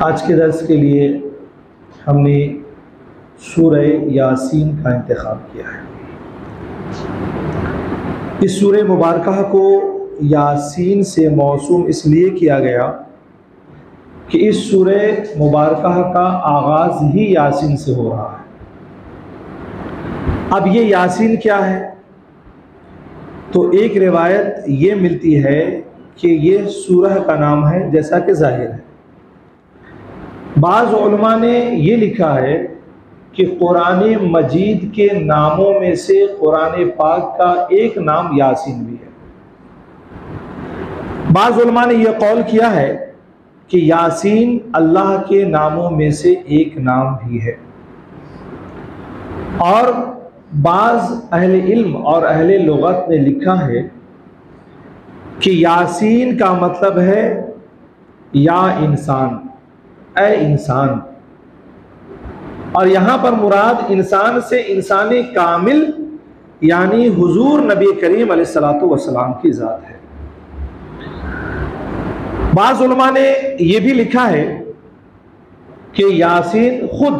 आज के दर्स के लिए हमने सूरह यासीन का इंतखाब किया है। इस सूरह मुबारकह को यासीन से मौसूम इसलिए किया गया कि इस सूरह मुबारकह का आगाज़ ही यासीन से हो रहा है। अब ये यासीन क्या है? तो एक रिवायत ये मिलती है कि ये सूरह का नाम है, जैसा कि जाहिर है। बाज़ उलमा ने ये लिखा है कि कुरान मजीद के नामों में से कुरान पाक का एक नाम यासीन भी है। बाज़ उलमा ने यह कौल किया है कि यासीन अल्लाह के नामों में से एक नाम भी है। और बाज़ अहले इल्म और अहले लुगत ने लिखा है कि यासीन का मतलब है या इंसान, ए इंसान। और यहाँ पर मुराद इंसान से इंसान कामिल यानी हुजूर नबी करीम अलैहिस्सलातु वस्सलाम की ज़ात है। बाज़ उलमा ने यह भी लिखा है कि यासीन खुद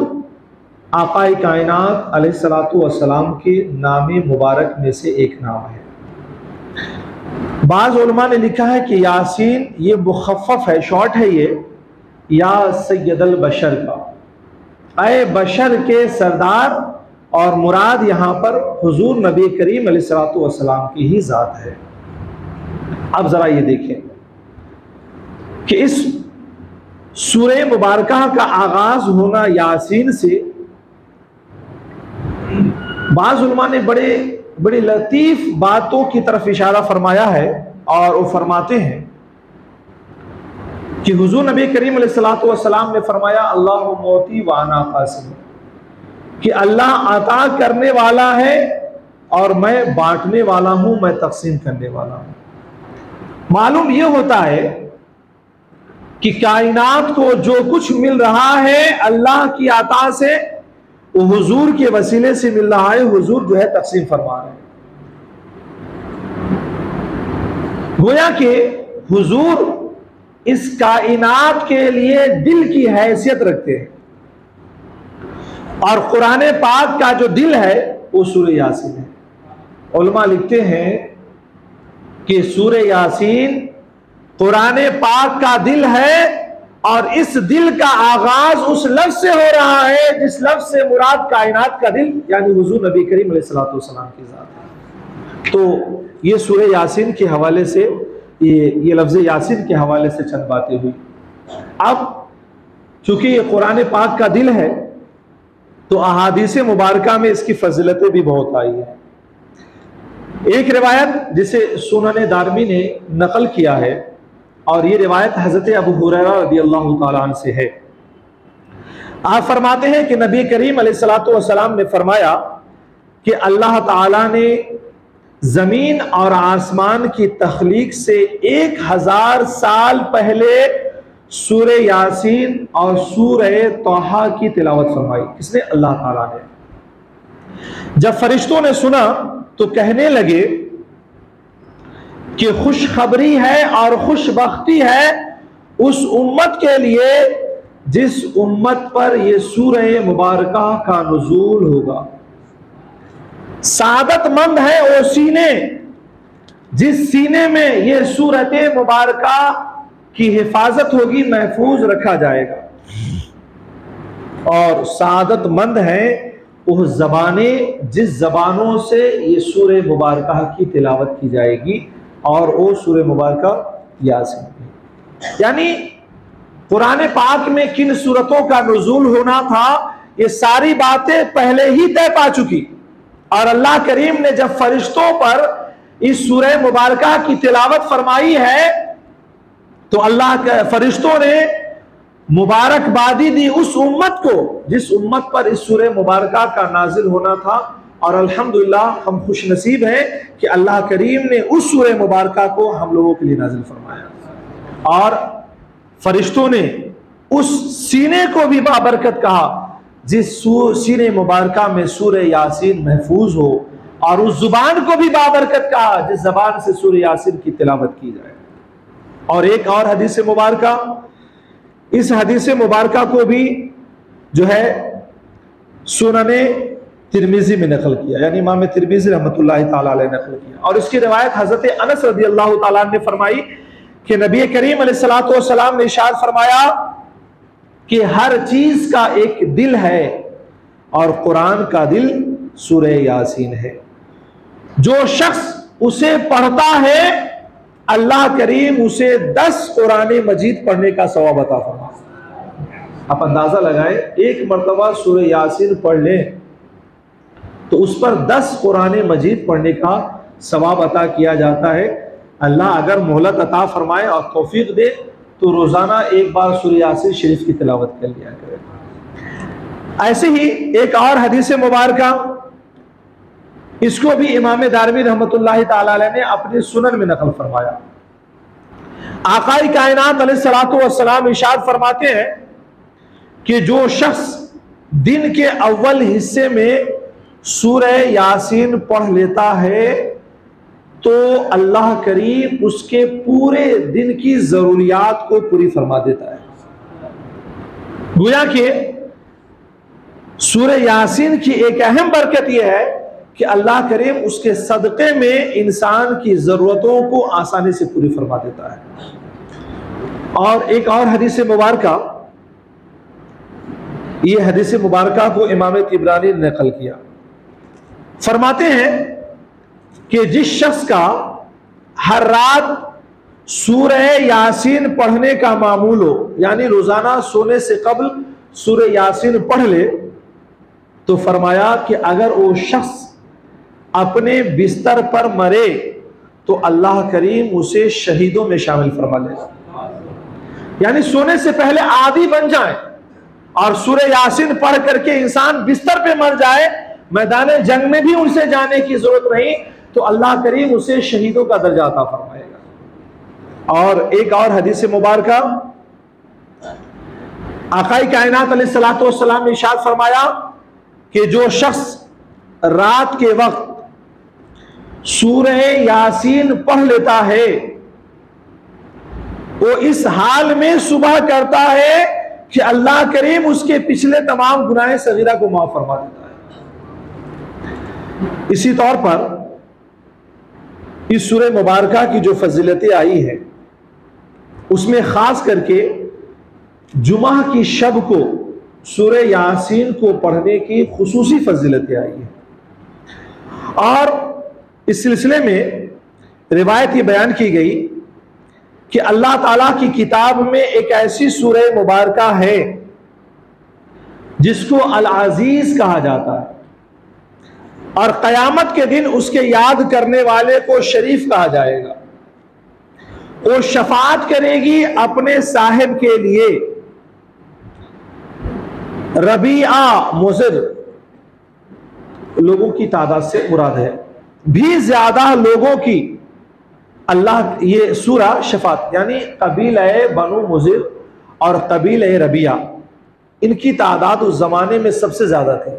आक़ाए कायनात अलैहिस्सलातु वस्सलाम के नाम मुबारक में से एक नाम है। बाज़ उलमा ने लिखा है कि यासीन ये मुखफ़्फ़फ़ है, शॉर्ट है ये, या सैयदल बशर का, ए बशर के सरदार, और मुराद यहाँ पर हुजूर नबी करीम अलैहिस्सलातु वस्सलाम की ही ज़ात है। अब ज़रा ये देखें कि इस सूरह मुबारकह का आगाज़ होना यासीन से, बाज़ उलमा ने बड़े लतीफ़ बातों की तरफ इशारा फरमाया है। और वो फरमाते हैं कि हुजूर नबी करीम अलैहिस्सलातु वस्सलाम ने फरमाया अल्लाहु मोती व अना क़ासिम, कि अल्लाह अता करने वाला है और मैं बांटने वाला हूं, मैं तक़सीम करने वाला हूं। मालूम यह होता है कि कायनात को जो कुछ मिल रहा है अल्लाह की अता से, वो हुजूर के वसीले से मिल रहा है। हुजूर जो है तक़सीम फरमा रहे हैं। गोया कि हुजूर इस कायनात के लिए दिल की हैसियत रखते हैं, और कुरान पाक का जो दिल है वो सूरह यासीन है। उलमा लिखते हैं कि सूरह यासीन कुरान पाक का दिल है, और इस दिल का आगाज उस लफ्ज से हो रहा है जिस लफ्ज से मुराद कायनात का दिल यानी हुजूर नबी करीम अलैहिस्सलातु वस्सलाम की ज़ात है। तो ये सूरह यासीन के हवाले से, ये लफ्ज़ यासीन के हवाले से चंद बातें हुई। अब चूंकि ये कुरान पाक का दिल है तो अहादीस मुबारका में इसकी फजीलतें भी बहुत आई है। एक रिवायत जिसे सुनन दारमी ने नकल किया है, और ये रिवायत हज़रत अबू हुरैरा रज़ियल्लाहु ताला अन्हु से है। आप फरमाते हैं कि नबी करीम अलैहिस्सलातु वस्सलाम ने फरमाया कि अल्लाह ताला ने ज़मीन और आसमान की तख्लीक से 1000 साल पहले सूरह यासीन और सूरह तौहा की तिलावत फरमाई। किसने? अल्लाह ताला ने। जब फरिश्तों ने सुना तो कहने लगे कि खुशखबरी है और खुशबख्ती है उस उम्मत के लिए जिस उम्मत पर यह सूरह मुबारका का नुज़ूल होगा। सादतमंद है वो सीने जिस सीने में यह सूरत मुबारका की हिफाजत होगी, महफूज रखा जाएगा। और सादतमंद है वो ज़बानें जिस ज़बानों से ये सूरह मुबारका की तिलावत की जाएगी, और वो सूरह मुबारका यासीन। यानी कुरान पाक में किन सूरतों का नुज़ूल होना था ये सारी बातें पहले ही तय पा चुकी। और अल्लाह करीम ने जब फरिश्तों पर इस सूरह मुबारका की तिलावत फरमाई है तो अल्लाह के फरिश्तों ने मुबारकबादी दी उस उम्मत को जिस उम्मत पर इस सूरह मुबारका का नाजिल होना था। और अल्हम्दुलिल्लाह हम खुश नसीब हैं कि अल्लाह करीम ने उस सूरह मुबारका को हम लोगों के लिए नाजिल फरमाया, और फरिश्तों ने उस सीने को भी बाबरकत कहा जिस सीने मुबारका में सूरह यासीन महफूज हो, और उस जुबान को भी बाबरकत कहा जिस जबान से सूरह यासीन की तिलावत की जाए। और एक और हदीस मुबारका इस हदीस मुबारका को भी जो है सुनने तिरमिजी में नकल किया, यानी इमाम तिरमिजी रहमतुल्लाहि ताला अलैह नकल किया। और इसकी रिवायत हजरत अनस रज़ियल्लाहु ताला ने फरमाई कि नबी करीम अलैहिस्सलातु वस्सलाम ने इरशाद फरमाया कि हर चीज का एक दिल है और कुरान का दिल सूरह यासीन है। जो शख्स उसे पढ़ता है अल्लाह करीम उसे 10 कुरान मजीद पढ़ने का सवाब अता फरमाता। आप अंदाजा लगाएं, एक मर्तबा सूरह यासीन पढ़ लें तो उस पर 10 कुरान मजीद पढ़ने का सवाब अता किया जाता है। अल्लाह अगर मोहलत अता फरमाए और तौफीक दे तो रोजाना एक बार सूरह यासीन शरीफ की तिलावत कर लिया करें। ऐसे ही एक और हदीस मुबारका, इसको भी इमाम दारमी रहमतुल्लाहि ताला अलैह ने अपने सुनन में नकल फरमाया। आकाई कायनात अलैहिस्सलातु वस्सलाम इरशाद फरमाते हैं कि जो शख्स दिन के अव्वल हिस्से में सूरह यासीन पढ़ लेता है तो अल्लाह करीम उसके पूरे दिन की जरूरियात को पूरी फरमा देता है। गोया कि सूरह यासीन की एक अहम बरकत यह है कि अल्लाह करीम उसके सदक़े में इंसान की ज़रूरतों को आसानी से पूरी फरमा देता है। और एक और हदीस मुबारका, ये हदीस मुबारका को इमाम तिबरानी ने नकल किया, फरमाते हैं कि जिस शख्स का हर रात सूरह यासीन पढ़ने का मामूल हो, यानी रोजाना सोने से कबल सूरह यासीन पढ़ ले, तो फरमाया कि अगर वो शख्स अपने बिस्तर पर मरे तो अल्लाह करीम उसे शहीदों में शामिल फरमा लेगा। यानी सोने से पहले आदी बन जाए और सूरह यासीन पढ़ करके इंसान बिस्तर पे मर जाए, मैदान जंग में भी उनसे जाने की जरूरत नहीं, तो अल्लाह करीम उसे शहीदों का दर्जा अता फरमाएगा। और एक और हदीस मुबारका, आकाई कायनात अलैहिस्सलातु वस्सलाम ने इरशाद फरमाया कि जो शख्स रात के वक्त सूरह यासीन पढ़ लेता है वो इस हाल में सुबह करता है कि अल्लाह करीम उसके पिछले तमाम गुनाह सगीरा को माफ फरमा देता है। इसी तौर पर इस सूरह मुबारका की जो फजीलतें आई है उसमें खास करके जुमा की शब को सूरह यासीन को पढ़ने की खुसूसी फजीलतें आई है। और इस सिलसिले में रिवायत ये बयान की गई कि अल्लाह ताला की किताब में एक ऐसी सूरह मुबारका है जिसको अल अजीज कहा जाता है और कयामत के दिन उसके याद करने वाले को शरीफ कहा जाएगा। वो शफाअत करेगी अपने साहिब के लिए। रबीआ मुज़िर लोगों की तादाद से मुराद है, भी ज्यादा लोगों की अल्लाह, ये सूरा शफात यानी कबीला बनु मुज़िर और कबीला रबिया, इनकी तादाद उस जमाने में सबसे ज्यादा थी।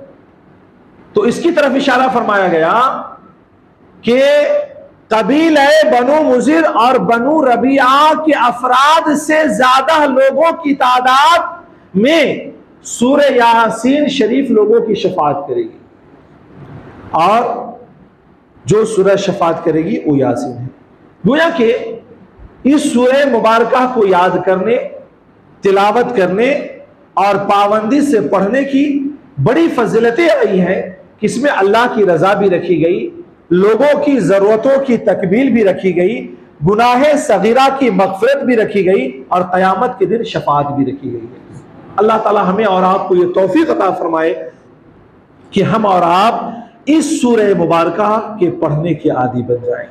तो इसकी तरफ इशारा फरमाया गया कि कबीला बनु मुज़िर और बनु रबिया के अफराद से ज्यादा लोगों की तादाद में सूरह यासीन शरीफ लोगों की शफात करेगी। और जो सूरह शफात करेगी वो यासीन है। गोया कि इस सूरह मुबारका को याद करने, तिलावत करने और पाबंदी से पढ़ने की बड़ी फजीलतें आई हैं कि इसमें अल्लाह की रजा भी रखी गई, लोगों की जरूरतों की तकमील भी रखी गई, गुनाह सगीरा की मगफिरत भी रखी गई और क़यामत के दिन शफाअत भी रखी गई है। अल्लाह ताला हमें और आपको ये तौफीक अता फरमाए कि हम और आप इस सूरह मुबारका के पढ़ने के आदी बन जाएं।